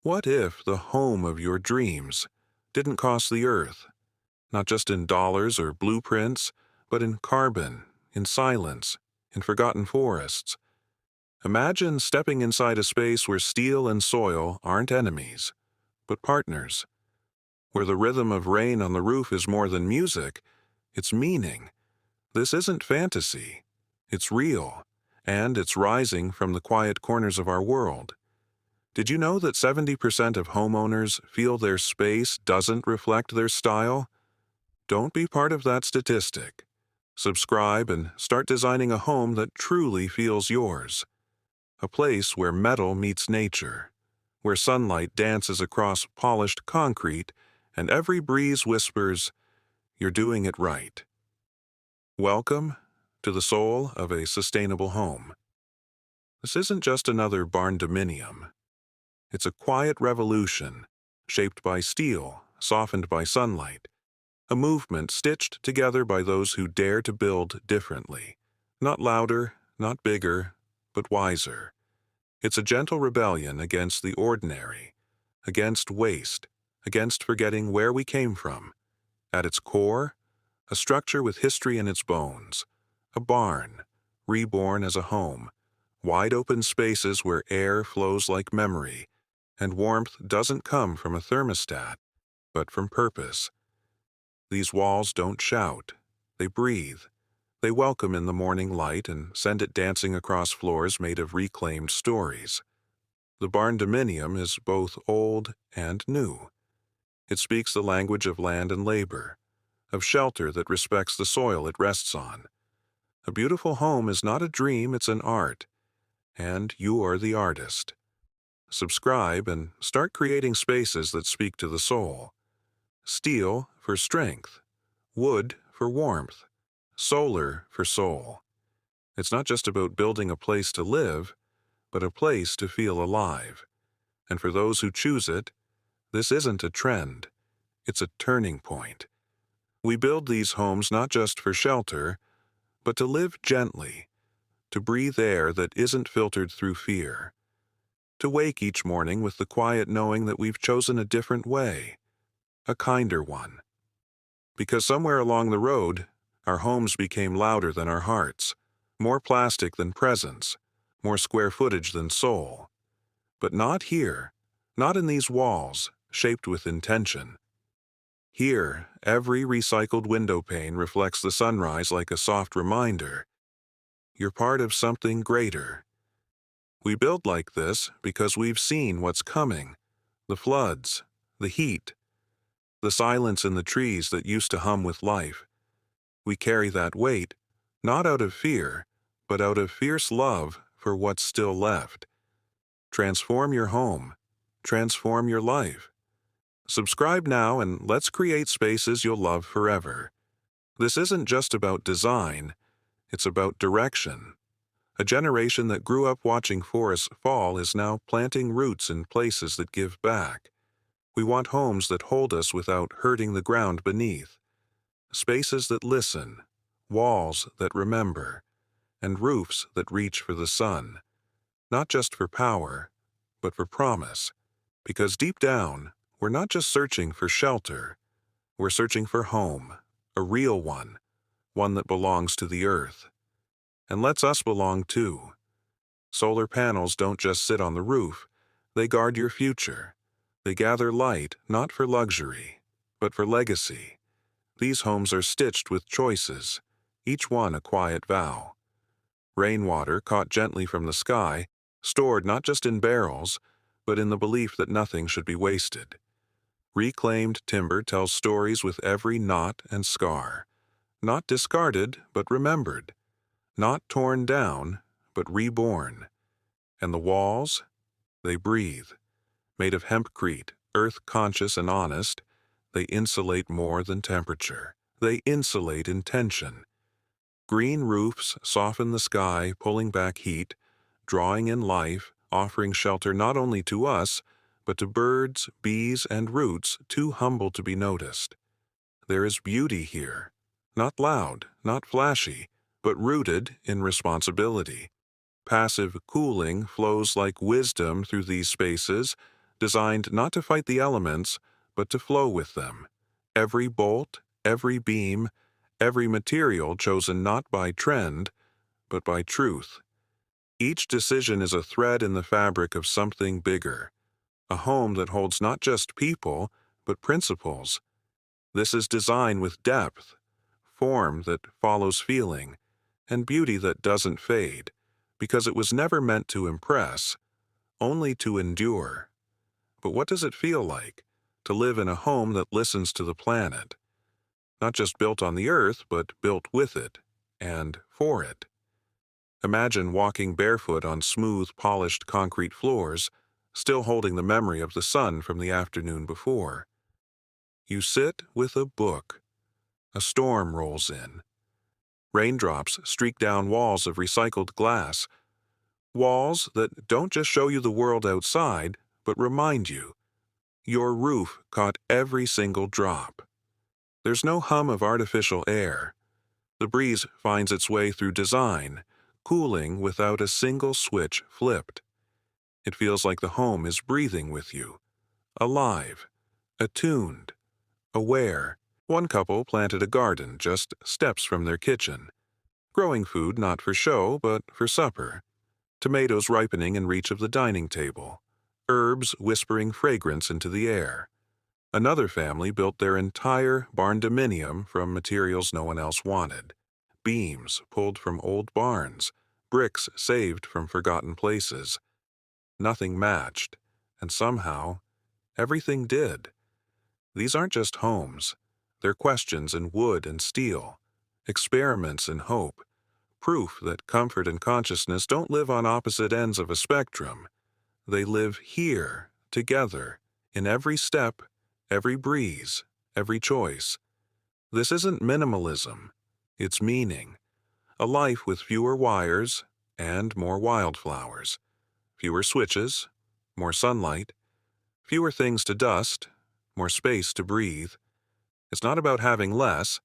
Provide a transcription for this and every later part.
What if the home of your dreams didn't cost the earth, not just in dollars or blueprints, but in carbon, in silence, in forgotten forests? Imagine stepping inside a space where steel and soil aren't enemies, but partners, where the rhythm of rain on the roof is more than music, it's meaning. This isn't fantasy, it's real, and it's rising from the quiet corners of our world. Did you know that 70% of homeowners feel their space doesn't reflect their style? Don't be part of that statistic. Subscribe and start designing a home that truly feels yours. A place where metal meets nature, where sunlight dances across polished concrete and every breeze whispers, "You're doing it right." Welcome to the soul of a sustainable home. This isn't just another Barndominium. It's a quiet revolution, shaped by steel, softened by sunlight, a movement stitched together by those who dare to build differently. Not louder, not bigger, but wiser. It's a gentle rebellion against the ordinary, against waste, against forgetting where we came from. At its core, a structure with history in its bones, a barn, reborn as a home, wide open spaces where air flows like memory, and warmth doesn't come from a thermostat, but from purpose. These walls don't shout, they breathe. They welcome in the morning light and send it dancing across floors made of reclaimed stories. The Barndominium is both old and new. It speaks the language of land and labor, of shelter that respects the soil it rests on. A beautiful home is not a dream, it's an art, and you're the artist. Subscribe and start creating spaces that speak to the soul. Steel for strength, wood for warmth, solar for soul. It's not just about building a place to live, but a place to feel alive. And for those who choose it, this isn't a trend, it's a turning point. We build these homes not just for shelter, but to live gently, to breathe air that isn't filtered through fear, to wake each morning with the quiet knowing that we've chosen a different way, a kinder one. Because somewhere along the road, our homes became louder than our hearts, more plastic than presence, more square footage than soul. But not here, not in these walls, shaped with intention. Here, every recycled window pane reflects the sunrise like a soft reminder. You're part of something greater. We build like this because we've seen what's coming, the floods, the heat, the silence in the trees that used to hum with life. We carry that weight, not out of fear, but out of fierce love for what's still left. Transform your home. Transform your life. Subscribe now and let's create spaces you'll love forever. This isn't just about design, it's about direction. A generation that grew up watching forests fall is now planting roots in places that give back. We want homes that hold us without hurting the ground beneath. Spaces that listen, walls that remember, and roofs that reach for the sun. Not just for power, but for promise. Because deep down, we're not just searching for shelter. We're searching for home, a real one that belongs to the earth. And lets us belong too. Solar panels don't just sit on the roof, they guard your future. They gather light not for luxury, but for legacy. These homes are stitched with choices, each one a quiet vow. Rainwater caught gently from the sky, stored not just in barrels, but in the belief that nothing should be wasted. Reclaimed timber tells stories with every knot and scar. Not discarded, but remembered. Not torn down, but reborn. And the walls? They breathe. Made of hempcrete, earth-conscious and honest, they insulate more than temperature. They insulate intention. Green roofs soften the sky, pulling back heat, drawing in life, offering shelter not only to us, but to birds, bees, and roots too humble to be noticed. There is beauty here. Not loud, not flashy, but rooted in responsibility. Passive cooling flows like wisdom through these spaces, designed not to fight the elements, but to flow with them. Every bolt, every beam, every material chosen not by trend, but by truth. Each decision is a thread in the fabric of something bigger, a home that holds not just people, but principles. This is design with depth, form that follows feeling, and beauty that doesn't fade, because it was never meant to impress, only to endure. But what does it feel like to live in a home that listens to the planet? Not just built on the earth, but built with it and for it. Imagine walking barefoot on smooth, polished concrete floors, still holding the memory of the sun from the afternoon before. You sit with a book. A storm rolls in. Raindrops streak down walls of recycled glass. Walls that don't just show you the world outside, but remind you. Your roof caught every single drop. There's no hum of artificial air. The breeze finds its way through design, cooling without a single switch flipped. It feels like the home is breathing with you, alive, attuned, aware. One couple planted a garden just steps from their kitchen, growing food not for show but for supper. Tomatoes ripening in reach of the dining table, herbs whispering fragrance into the air. Another family built their entire Barndominium from materials no one else wanted. Beams pulled from old barns, bricks saved from forgotten places. Nothing matched, and somehow, everything did. These aren't just homes. They're questions in wood and steel, experiments in hope, proof that comfort and consciousness don't live on opposite ends of a spectrum. They live here, together, in every step, every breeze, every choice. This isn't minimalism. It's meaning. A life with fewer wires and more wildflowers. Fewer switches, more sunlight. Fewer things to dust, more space to breathe. It's not about having less.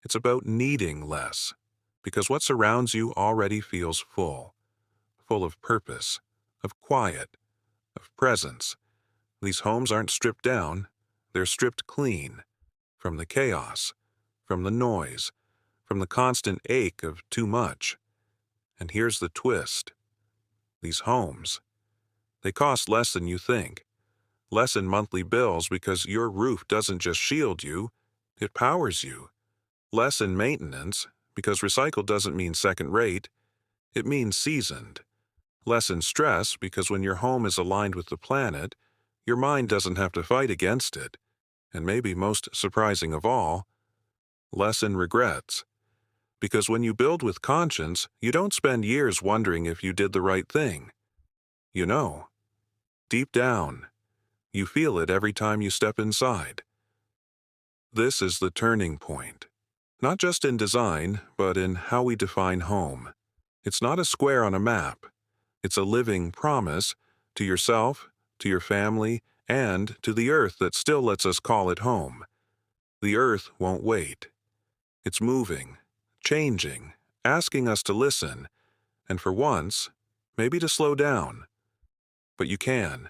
It's about needing less. Because what surrounds you already feels full. Full of purpose, of quiet, of presence. These homes aren't stripped down. They're stripped clean. From the chaos, from the noise, from the constant ache of too much. And here's the twist. These homes, they cost less than you think. Less in monthly bills because your roof doesn't just shield you, it powers you. Less in maintenance because recycled doesn't mean second rate, it means seasoned. Less in stress because when your home is aligned with the planet, your mind doesn't have to fight against it. And maybe most surprising of all, less in regrets. Because when you build with conscience, you don't spend years wondering if you did the right thing. You know, deep down, you feel it every time you step inside. This is the turning point. Not just in design, but in how we define home. It's not a square on a map. It's a living promise to yourself, to your family, and to the earth that still lets us call it home. The earth won't wait. It's moving, changing, asking us to listen, and for once, maybe to slow down. But you can.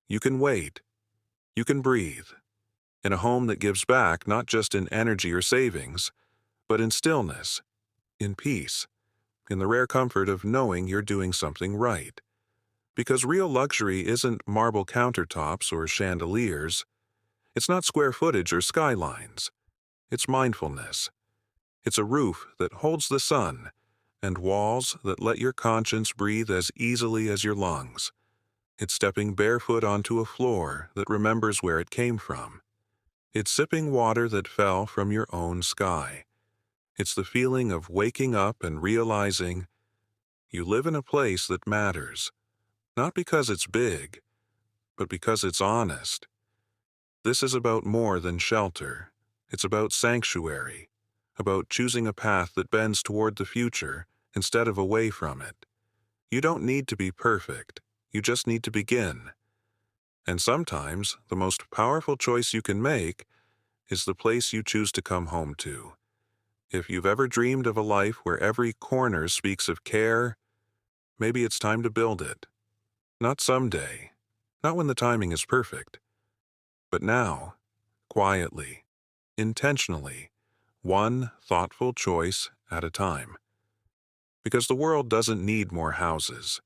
You can wait. You can breathe. In a home that gives back not just in energy or savings, but in stillness, in peace, in the rare comfort of knowing you're doing something right. Because real luxury isn't marble countertops or chandeliers. It's not square footage or skylines. It's mindfulness. It's a roof that holds the sun and walls that let your conscience breathe as easily as your lungs. It's stepping barefoot onto a floor that remembers where it came from. It's sipping water that fell from your own sky. It's the feeling of waking up and realizing you live in a place that matters, not because it's big, but because it's honest. This is about more than shelter. It's about sanctuary, about choosing a path that bends toward the future instead of away from it. You don't need to be perfect. You just need to begin. And sometimes the most powerful choice you can make is the place you choose to come home to. If you've ever dreamed of a life where every corner speaks of care, maybe it's time to build it. Not someday, not when the timing is perfect, but now, quietly, intentionally, one thoughtful choice at a time. Because the world doesn't need more houses.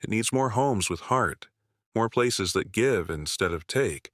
It needs more homes with heart, more places that give instead of take,